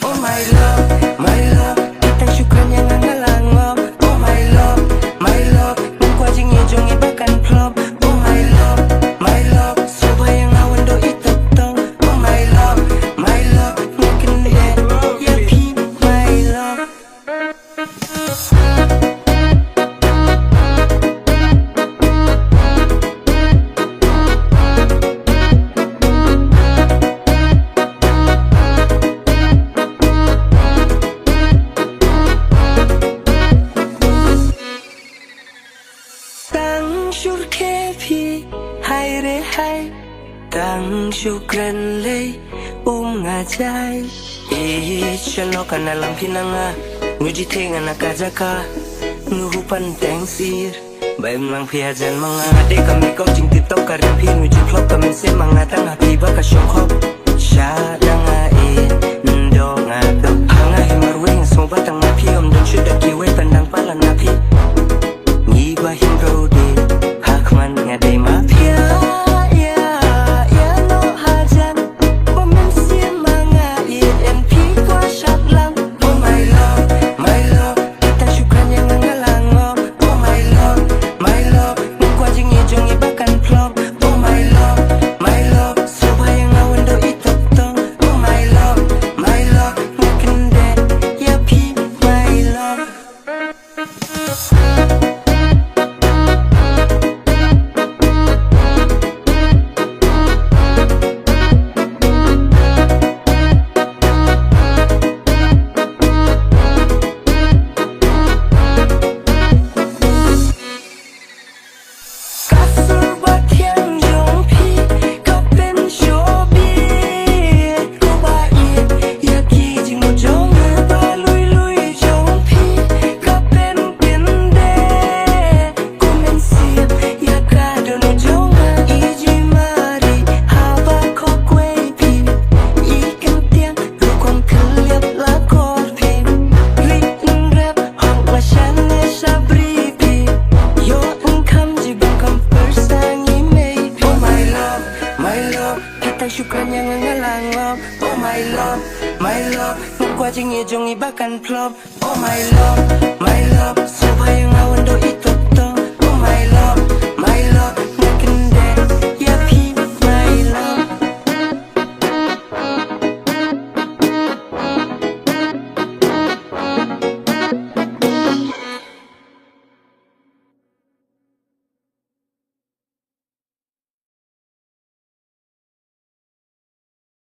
Oh my love, kitang syukran yang ngalangop. Oh my love, nagkwajing ijong ibakan plop. Oh my love, subayang awan do itotong. Oh my love, ngakin lihat yapi my love. Tang syukran lay ngajay Ichalo ka na lang pinanga Ngujiting anak kajaka Nguhupan teng sir Bayam lang pihajan mga ade kami kau jing tiktok karin pi Nguji vlog kami se mga tang happy baka syokop Sya na nga ndo nga do Hanga himarwing semua batang mapi Om don syudak kiway pandang palan napi Ngibah himrode Hakman ngaday mapia Syukran yang ngalangop. Oh my love, nagkwajing ijong ibakan plop. Oh my love, subayang